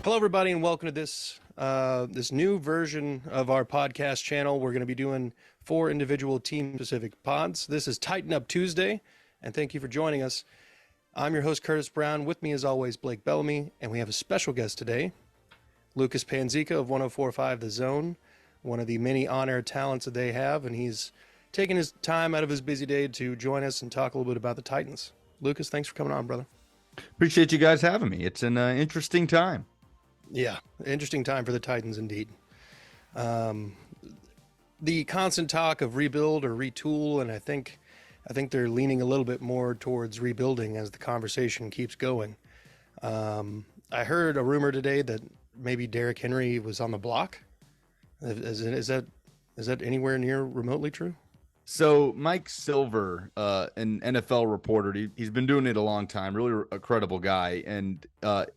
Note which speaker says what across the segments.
Speaker 1: Hello, everybody, and welcome to this new version of our podcast channel. We're going to be doing 4 individual team-specific pods. This is TitanUp Tuesday, and thank you for joining us. I'm your host, Curtis Brown. With me, as always, Blake Bellamy, and we have a special guest today, Lucas Panzica of 104.5 The Zone, one of the many on-air talents that they have, and he's taking his time out of his busy day to join us and talk a little bit about the Titans. Lucas, thanks for coming on, brother.
Speaker 2: Appreciate you guys having me. It's an interesting time.
Speaker 1: Yeah, interesting time for the Titans indeed. The constant talk of rebuild or retool, and I think they're leaning a little bit more towards rebuilding as the conversation keeps going. I heard a rumor today that maybe Derrick Henry was on the block. Is that anywhere near remotely true?
Speaker 2: So Mike Silver, an NFL reporter, he's been doing it a long time, really a credible guy, and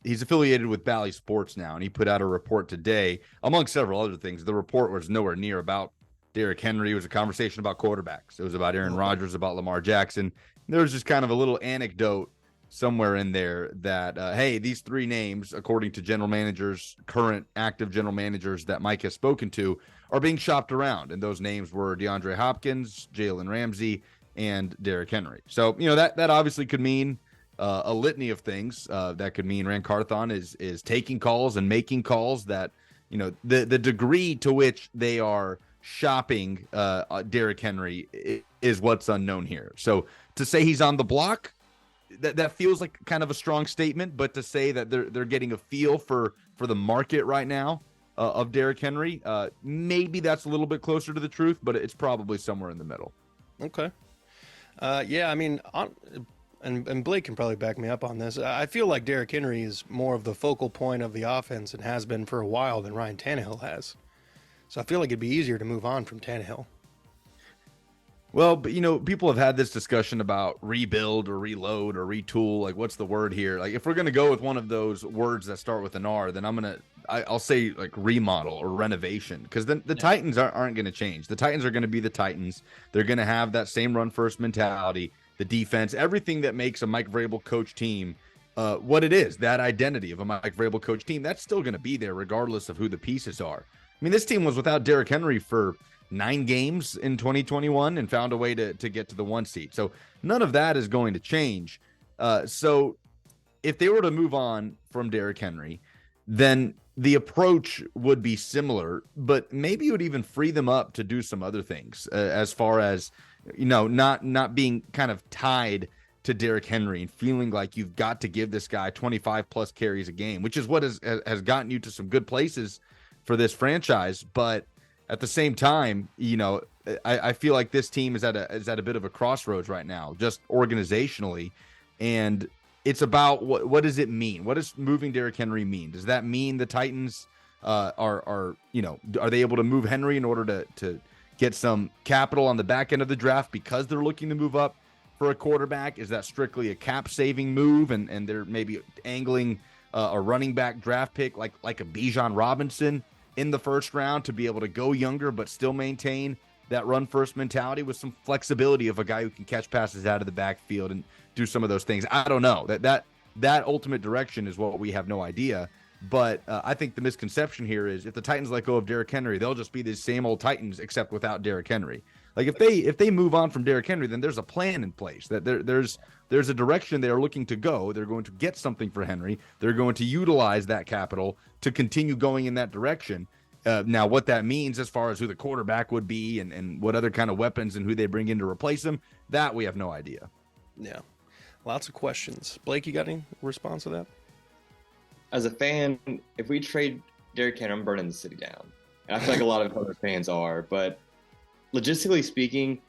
Speaker 2: he's affiliated with Bally Sports now, and he put out a report today, among several other things. The report was nowhere near about Derrick Henry. It was a conversation about quarterbacks. It was about Aaron Rodgers, about Lamar Jackson. There was just kind of a little anecdote somewhere in there that, hey, these 3 names, according to general managers, current active general managers that Mike has spoken to, are being shopped around. And those names were DeAndre Hopkins, Jalen Ramsey, and Derrick Henry. So, that obviously could mean a litany of things. That could mean Rand Carthon is taking calls and making calls that, the degree to which they are shopping Derrick Henry is what's unknown here. So to say he's on the block, that feels like kind of a strong statement, but to say that they're getting a feel for the market right now of Derrick Henry, maybe that's a little bit closer to the truth, but it's probably somewhere in the middle.
Speaker 1: Okay. Yeah, I mean, and Blake can probably back me up on this. I feel like Derrick Henry is more of the focal point of the offense and has been for a while than Ryan Tannehill has. So I feel like it'd be easier to move on from Tannehill.
Speaker 2: Well, but people have had this discussion about rebuild or reload or retool. Like, what's the word here? Like, if we're gonna go with one of those words that start with an R, then I'll say like remodel or renovation, because then the Titans aren't going to change. The Titans are going to be the Titans. They're going to have that same run first mentality, the defense, everything that makes a Mike Vrabel coach team what it is. That identity of a Mike Vrabel coach team, that's still going to be there regardless of who the pieces are. I mean, this team was without Derrick Henry for 9 games in 2021 and found a way to get to the 1 seed. So none of that is going to change. So if they were to move on from Derrick Henry, then the approach would be similar, but maybe it would even free them up to do some other things as far as, not being kind of tied to Derrick Henry and feeling like you've got to give this guy 25 plus carries a game, which is what has gotten you to some good places for this franchise. But at the same time, I feel like this team is at a bit of a crossroads right now, just organizationally. And it's about what does it mean? What does moving Derrick Henry mean? Does that mean the Titans are they able to move Henry in order to get some capital on the back end of the draft because they're looking to move up for a quarterback? Is that strictly a cap saving move and they're maybe angling a running back draft pick like a Bijan Robinson in the first round to be able to go younger but still maintain that run first mentality with some flexibility of a guy who can catch passes out of the backfield and do some of those things? I don't know. That ultimate direction is what we have no idea. But I think the misconception here is if the Titans let go of Derrick Henry, they'll just be the same old Titans except without Derrick Henry. Like if they move on from Derrick Henry, then there's a plan in place that there's a direction they're looking to go. They're going to get something for Henry. They're going to utilize that capital to continue going in that direction. Now, what that means as far as who the quarterback would be and what other kind of weapons and who they bring in to replace him, that we have no idea.
Speaker 1: Yeah. Lots of questions. Blake, you got any response to that?
Speaker 3: As a fan, if we trade Derrick Henry, I'm burning the city down. And I feel like a lot of other fans are. But logistically speaking,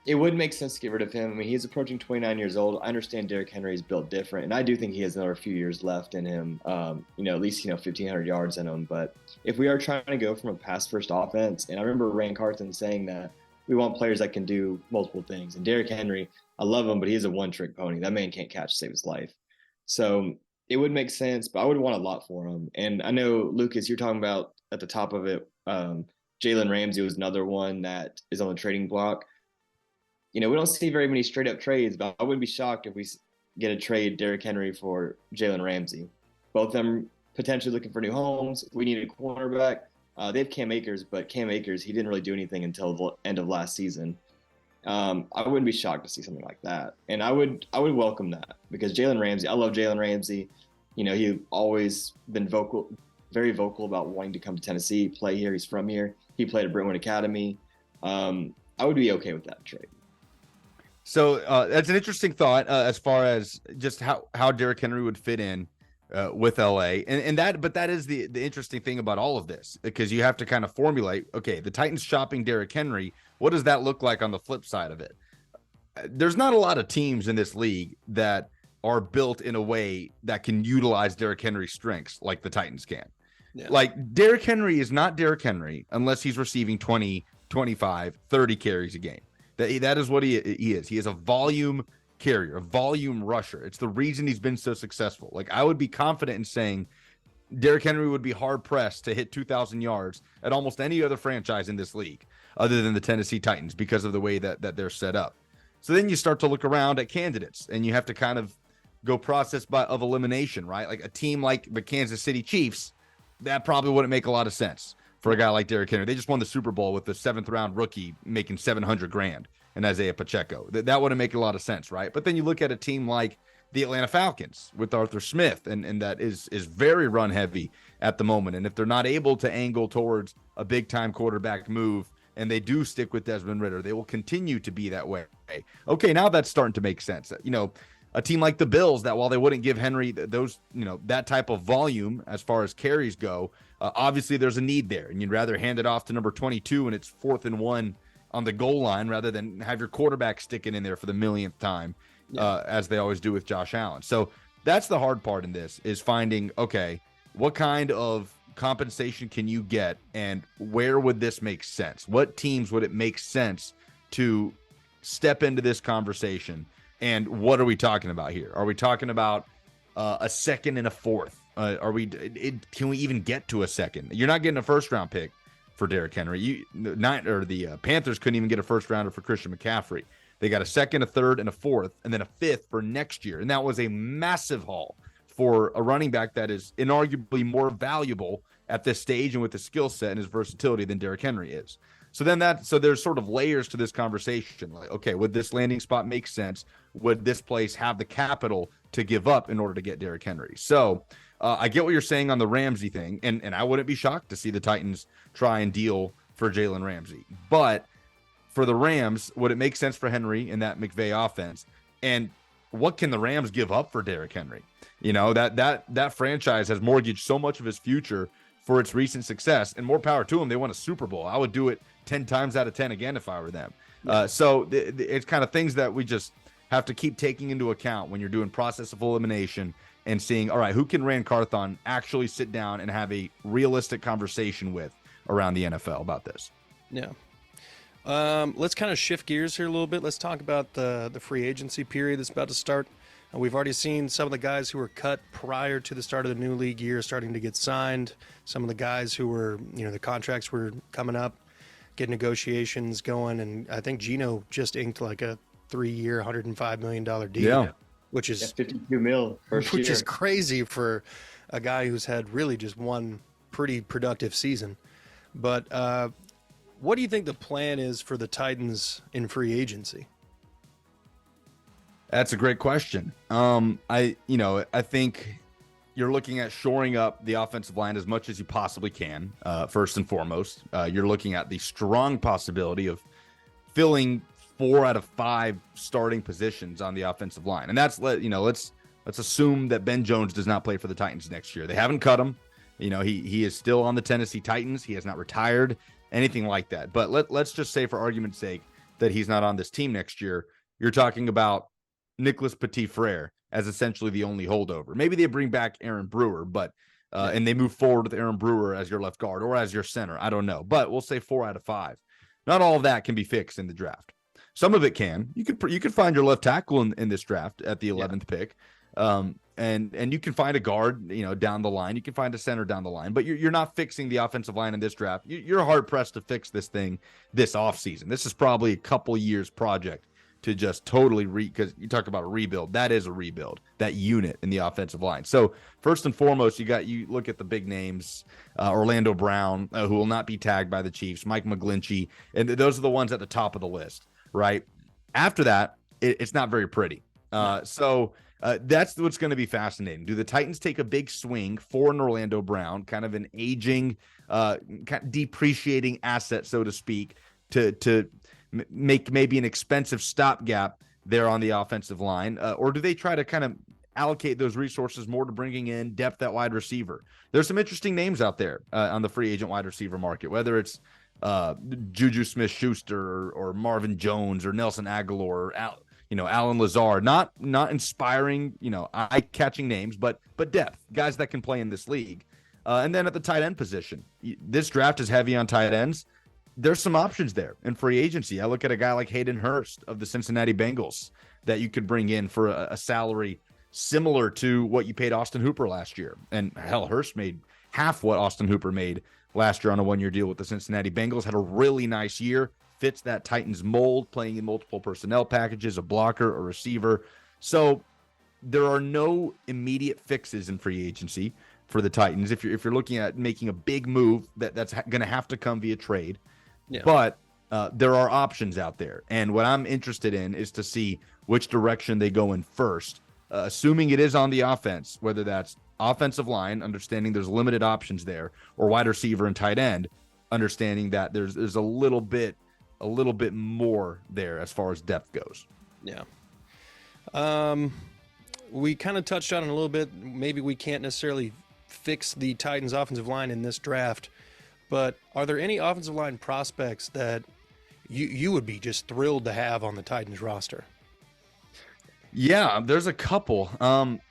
Speaker 3: it would make sense to get rid of him. I mean, he's approaching 29 years old. I understand Derrick Henry is built different, and I do think he has another few years left in him, at least, 1,500 yards in him. But if we are trying to go from a pass-first offense, and I remember Rand Carthon saying that we want players that can do multiple things. And Derrick Henry, I love him, but he's a one-trick pony. That man can't catch to save his life. So it would make sense, but I would want a lot for him. And I know, Lucas, you're talking about at the top of it, Jalen Ramsey was another one that is on the trading block. We don't see very many straight up trades, but I wouldn't be shocked if we get a trade Derrick Henry for Jalen Ramsey. Both of them potentially looking for new homes. We need a cornerback. They have Cam Akers, but Cam Akers, he didn't really do anything until the end of last season. I wouldn't be shocked to see something like that. And I would welcome that because Jalen Ramsey, I love Jalen Ramsey. You know, he's always been very vocal about wanting to come to Tennessee, play here. He's from here. He played at Brentwood Academy. I would be okay with that trade.
Speaker 2: So that's an interesting thought as far as just how Derrick Henry would fit in with LA. But that is the interesting thing about all of this, because you have to kind of formulate, okay, the Titans shopping Derrick Henry, what does that look like on the flip side of it? There's not a lot of teams in this league that are built in a way that can utilize Derrick Henry's strengths like the Titans can. Yeah. Like Derrick Henry is not Derrick Henry unless he's receiving 20, 25, 30 carries a game. That is what he is. He is a volume carrier, a volume rusher. It's the reason he's been so successful. Like, I would be confident in saying Derrick Henry would be hard pressed to hit 2,000 yards at almost any other franchise in this league other than the Tennessee Titans because of the way that they're set up. So then you start to look around at candidates and you have to kind of go process of elimination, right? Like a team like the Kansas City Chiefs, that probably wouldn't make a lot of sense for a guy like Derrick Henry. They just won the Super Bowl with the 7th round rookie making $700,000 and Isaiah Pacheco. That wouldn't make a lot of sense, right? But then you look at a team like the Atlanta Falcons with Arthur Smith, and that is very run heavy at the moment. And if they're not able to angle towards a big time quarterback move and they do stick with Desmond Ridder, they will continue to be that way. Okay, now that's starting to make sense. You know, a team like the Bills, that while they wouldn't give Henry those, you know, that type of volume as far as carries go, obviously there's a need there, and you'd rather hand it off to number 22 and it's 4th and 1 on the goal line rather than have your quarterback sticking in there for the millionth time, as they always do with Josh Allen. So that's the hard part in this, is finding, okay, what kind of compensation can you get and where would this make sense? What teams would it make sense to step into this conversation? And what are we talking about here? Are we talking about a second and a fourth? Can we even get to a second? You're not getting a first round pick for Derrick Henry. The Panthers couldn't even get a first rounder for Christian McCaffrey. They got a second, a third, and a fourth, and then a fifth for next year. And that was a massive haul for a running back that is inarguably more valuable at this stage and with the skill set and his versatility than Derrick Henry is. So there's sort of layers to this conversation. Like, okay, would this landing spot make sense? Would this place have the capital to give up in order to get Derrick Henry? So I get what you're saying on the Ramsey thing, and I wouldn't be shocked to see the Titans try and deal for Jalen Ramsey. But for the Rams, would it make sense for Henry in that McVay offense? And what can the Rams give up for Derrick Henry? You know, that franchise has mortgaged so much of his future for its recent success, and more power to them. They won a Super Bowl. I would do it 10 times out of 10 again if I were them. So it's kind of things that we just have to keep taking into account when you're doing process of elimination and seeing, all right, who can Rand Carthon actually sit down and have a realistic conversation with around the NFL about this?
Speaker 1: Yeah. Let's kind of shift gears here a little bit. Let's talk about the free agency period that's about to start. We've already seen some of the guys who were cut prior to the start of the new league year starting to get signed. Some of the guys who were, you know, the contracts were coming up, get negotiations going. And I think Geno just inked like a 3-year, $105 million deal, which is
Speaker 3: 52 mil
Speaker 1: which is crazy for a guy who's had really just one pretty productive season. But what do you think the plan is for the Titans in free agency?
Speaker 2: That's a great question. I think you're looking at shoring up the offensive line as much as you possibly can. First and foremost, you're looking at the strong possibility of filling 4 out of 5 starting positions on the offensive line, and let's assume that Ben Jones does not play for the Titans next year. They haven't cut him. You know, he is still on the Tennessee Titans. He has not retired, anything like that. But let's just say, for argument's sake, that he's not on this team next year. You're talking about Nicholas Petit-Frere as essentially the only holdover. Maybe they bring back Aaron Brewer, but and they move forward with Aaron Brewer as your left guard or as your center. I don't know, but we'll say 4 out of 5. Not all of that can be fixed in the draft. Some of it can. You could find your left tackle in this draft at the 11th pick, and you can find a guard, you know, down the line. You can find a center down the line, but you're not fixing the offensive line in this draft. You're hard pressed to fix this thing this offseason. This is probably a couple years project to just totally because you talk about a rebuild. That is a rebuild, that unit in the offensive line. So first and foremost, you look at the big names, Orlando Brown, who will not be tagged by the Chiefs, Mike McGlinchey, and those are the ones at the top of the list, right? After that, it's not very pretty. So that's what's going to be fascinating. Do the Titans take a big swing for an Orlando Brown, kind of an aging, kind of depreciating asset, so to speak, to make maybe an expensive stopgap there on the offensive line? Or do they try to kind of allocate those resources more to bringing in depth at wide receiver? There's some interesting names out there on the free agent wide receiver market, whether it's Juju Smith-Schuster or Marvin Jones or Nelson Aguilar or Alan Lazard. Not inspiring, eye-catching names, but depth, guys that can play in this league. And then at the tight end position, this draft is heavy on tight ends. There's some options there in free agency. I look at a guy like Hayden Hurst of the Cincinnati Bengals that you could bring in for a salary similar to what you paid Austin Hooper last year. And hell, Hurst made half what Austin Hooper made last year on a one-year deal with the Cincinnati Bengals. Had a really nice year, fits that Titans mold, playing in multiple personnel packages, a blocker, a receiver. So there are no immediate fixes in free agency for the Titans. If you're looking at making a big move, that's going to have to come via trade. Yeah. But there are options out there. And what I'm interested in is to see which direction they go in first, assuming it is on the offense, whether that's offensive line, understanding there's limited options there, or wide receiver and tight end, understanding that there's a little bit more there as far as depth goes.
Speaker 1: Yeah. We kind of touched on it a little bit. Maybe we can't necessarily fix the Titans offensive line in this draft, but are there any offensive line prospects that you would be just thrilled to have on the Titans roster?
Speaker 2: Yeah, there's a couple.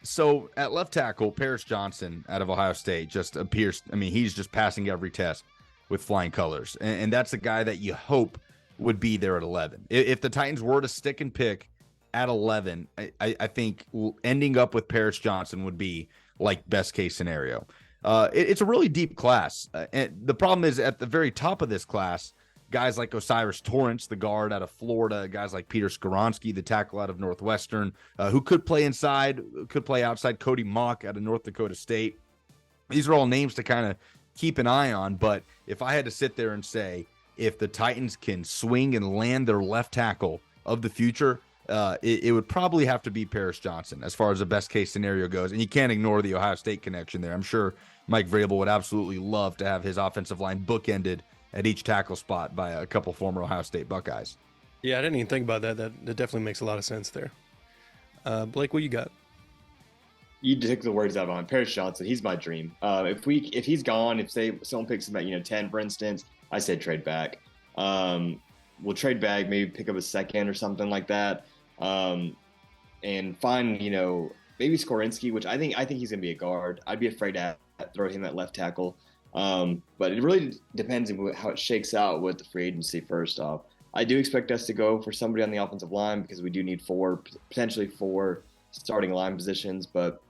Speaker 2: So at left tackle, Paris Johnson out of Ohio State just appears. I mean, he's just passing every test with flying colors, and that's a guy that you hope would be there at 11. If the Titans were to stick and pick at 11, I think ending up with Paris Johnson would be like best case scenario. It's a really deep class. And the problem is at the very top of this class, guys like Osiris Torrance, the guard out of Florida, guys like Peter Skoronski, the tackle out of Northwestern, who could play inside, could play outside, Cody Mock out of North Dakota State. These are all names to kind of keep an eye on. But if I had to sit there and say, if the Titans can swing and land their left tackle of the future, it would probably have to be Paris Johnson as far as the best case scenario goes. And you can't ignore the Ohio State connection there. I'm sure Mike Vrabel would absolutely love to have his offensive line bookended at each tackle spot by a couple former Ohio State Buckeyes.
Speaker 1: Yeah, I didn't even think about that. That definitely makes a lot of sense there. Blake, what you got?
Speaker 3: You took the words out of mine. Paris Johnson, he's my dream. If he's gone, if say someone picks him at 10, for instance, I said trade back. We'll trade back, maybe pick up a second or something like that, and find maybe Skorinski, which I think he's gonna be a guard. I'd be afraid to throw him at left tackle. But it really depends on how it shakes out with the free agency. First off, I do expect us to go for somebody on the offensive line because we do need potentially four starting line positions, but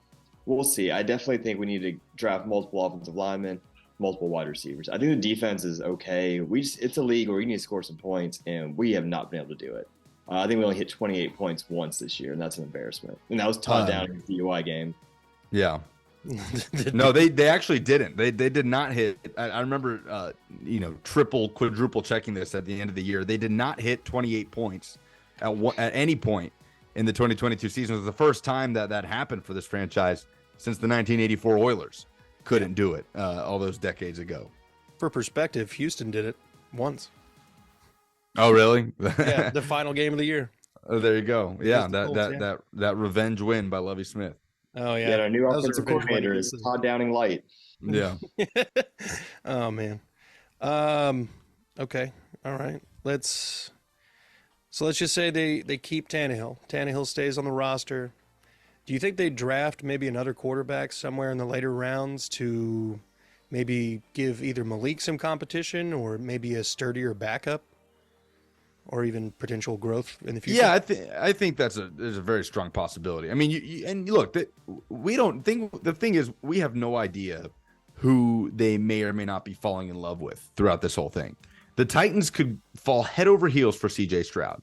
Speaker 3: we'll see. I definitely think we need to draft multiple offensive linemen, multiple wide receivers. I think the defense is okay. It's a league where you need to score some points, and we have not been able to do it. I think we only hit 28 points once this year, and that's an embarrassment. And that was Todd down in the UI game.
Speaker 2: Yeah. No, they actually didn't. They did not hit. I remember, triple, quadruple checking this at the end of the year. They did not hit 28 points at any point in the 2022 season. It was the first time that happened for this franchise since the 1984 Oilers couldn't do it all those decades ago.
Speaker 1: For perspective, Houston did it once.
Speaker 2: Oh, really?
Speaker 1: Yeah, the final game of the year.
Speaker 2: Oh, there you go. Yeah, that revenge win by Lovie Smith.
Speaker 1: Oh yeah,
Speaker 3: our new offensive coordinator is Todd Downing Light.
Speaker 2: Yeah.
Speaker 1: Oh man. Okay. All right. Let's just say they keep Tannehill. Tannehill stays on the roster. Do you think they draft maybe another quarterback somewhere in the later rounds to maybe give either Malik some competition or maybe a sturdier backup? Or even potential growth in the future? Yeah,
Speaker 2: I think there's a very strong possibility. I mean, look, we don't think the thing is we have no idea who they may or may not be falling in love with throughout this whole thing. The Titans could fall head over heels for CJ Stroud.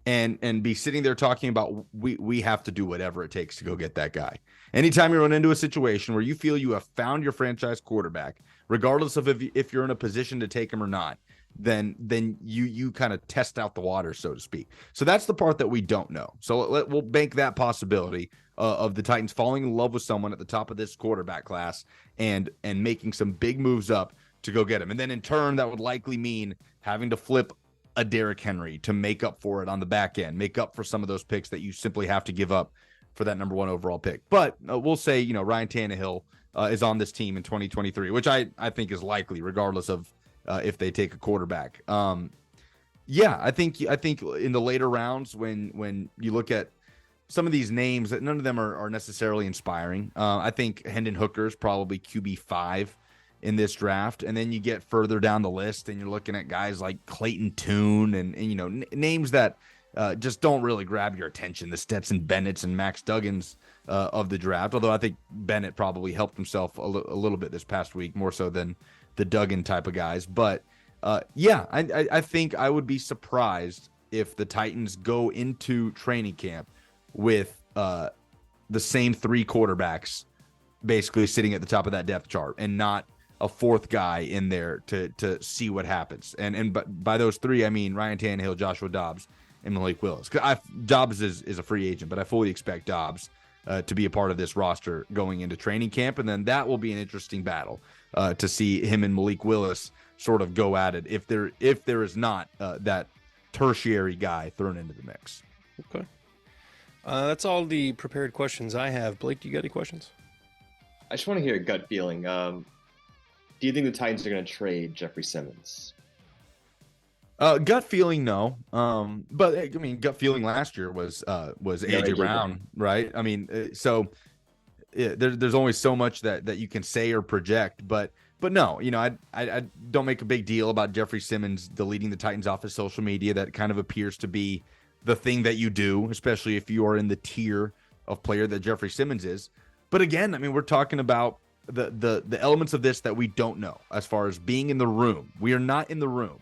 Speaker 2: and be sitting there talking about we have to do whatever it takes to go get that guy. Anytime you run into a situation where you feel you have found your franchise quarterback, regardless of if you're in a position to take him or not, then you kind of test out the water, so to speak. So that's the part that we don't know. So we'll bank that possibility of the Titans falling in love with someone at the top of this quarterback class and making some big moves up to go get him. And then in turn, that would likely mean having to flip a Derrick Henry to make up for it on the back end, make up for some of those picks that you simply have to give up for that number 1 overall pick. But we'll say, Ryan Tannehill is on this team in 2023, which I think is likely regardless of if they take a quarterback. I think in the later rounds when you look at some of these names, that none of them are necessarily inspiring. I think Hendon Hooker is probably QB5 in this draft, and then you get further down the list and you're looking at guys like Clayton Tune and names that just don't really grab your attention, the Stetson Bennett's and Max Duggins of the draft, although I think Bennett probably helped himself a little bit this past week, more so than the Duggan type of guys. But I think I would be surprised if the Titans go into training camp with the same 3 quarterbacks basically sitting at the top of that depth chart and not a 4th guy in there to see what happens. And but by those 3, I mean Ryan Tannehill, Joshua Dobbs, and Malik Willis. Dobbs is a free agent, but I fully expect Dobbs to be a part of this roster going into training camp. And then that will be an interesting battle to see him and Malik Willis sort of go at it if there is not that tertiary guy thrown into the mix.
Speaker 1: Okay. That's all the prepared questions I have. Blake, do you got any questions?
Speaker 3: I just want to hear a gut feeling. Do you think the Titans are going to trade Jeffrey Simmons?
Speaker 2: Gut feeling, no. But I mean, gut feeling last year was AJ Brown, right? I mean, so there's only so much that you can say or project, but no, I don't make a big deal about Jeffrey Simmons deleting the Titans off his social media. That kind of appears to be the thing that you do, especially if you are in the tier of player that Jeffrey Simmons is. But again, I mean, we're talking about the elements of this that we don't know as far as being in the room. We are not in the room.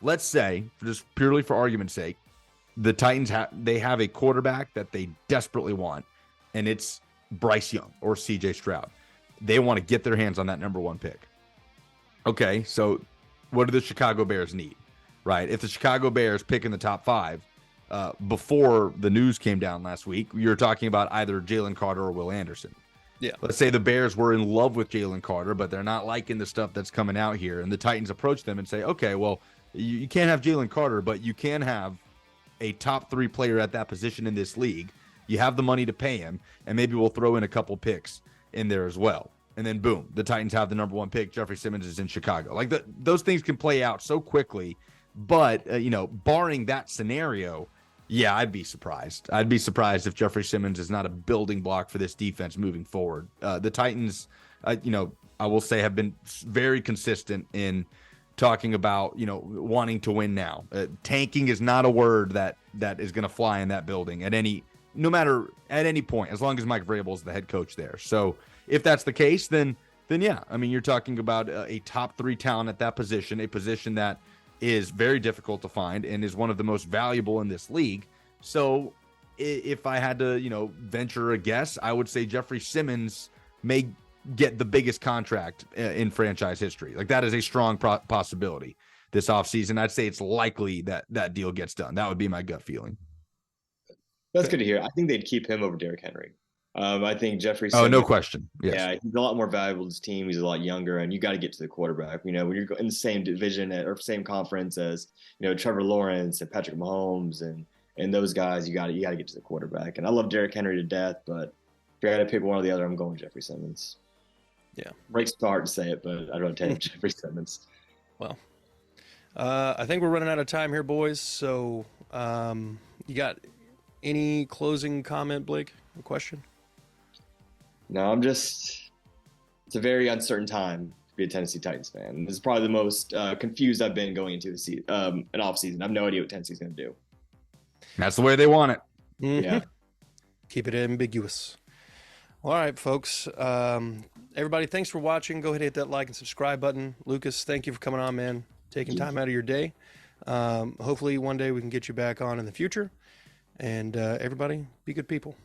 Speaker 2: Let's say, just purely for argument's sake, the Titans they have a quarterback that they desperately want, and it's Bryce Young or CJ Stroud. They want to get their hands on that number 1 pick. Okay, so what do the Chicago Bears need, right? If the Chicago Bears pick in the top 5, before the news came down last week, you're talking about either Jalen Carter or Will Anderson.
Speaker 1: Yeah.
Speaker 2: Let's say the Bears were in love with Jalen Carter, but they're not liking the stuff that's coming out here, and the Titans approach them and say, okay, well, you can't have Jalen Carter, but you can have a top 3 player at that position in this league. You have the money to pay him, and maybe we'll throw in a couple picks in there as well. And then boom, the Titans have the number 1 pick. Jeffrey Simmons is in Chicago. Like those things can play out so quickly, but barring that scenario, yeah, I'd be surprised. I'd be surprised if Jeffrey Simmons is not a building block for this defense moving forward. The Titans, I will say, have been very consistent in talking about, wanting to win now. Tanking is not a word that is going to fly in that building at any point, as long as Mike Vrabel is the head coach there. So if that's the case, then yeah, I mean, you're talking about a top 3 talent at that position, a position that is very difficult to find and is one of the most valuable in this league. So if I had to, venture a guess, I would say Jeffrey Simmons may get the biggest contract in franchise history. Like that is a strong possibility this offseason. I'd say it's likely that deal gets done. That would be my gut feeling.
Speaker 3: That's good to hear. I think they'd keep him over Derrick Henry. I think Jeffrey
Speaker 2: Simmons,
Speaker 3: no
Speaker 2: question. Yes.
Speaker 3: Yeah, he's a lot more valuable to his team. He's a lot younger, and you got to get to the quarterback. When you're in the same division or same conference as Trevor Lawrence and Patrick Mahomes and those guys, you got to get to the quarterback. And I love Derrick Henry to death, but if I got to pick one or the other, I'm going Jeffrey Simmons.
Speaker 1: Yeah,
Speaker 3: breaks my heart to say it, but I'd rather take Jeffrey Simmons.
Speaker 1: Well, I think we're running out of time here, boys. So, you got any closing comment, Blake? A question?
Speaker 3: No, it's a very uncertain time to be a Tennessee Titans fan. This is probably the most confused I've been going into an offseason. I have no idea what Tennessee's going to do.
Speaker 2: That's the way they want it.
Speaker 1: Mm-hmm.
Speaker 3: Yeah.
Speaker 1: Keep it ambiguous. All right, folks. Everybody, thanks for watching. Go ahead and hit that like and subscribe button. Lucas, thank you for coming on, man. Taking time out of your day. Hopefully one day we can get you back on in the future. And everybody, be good people.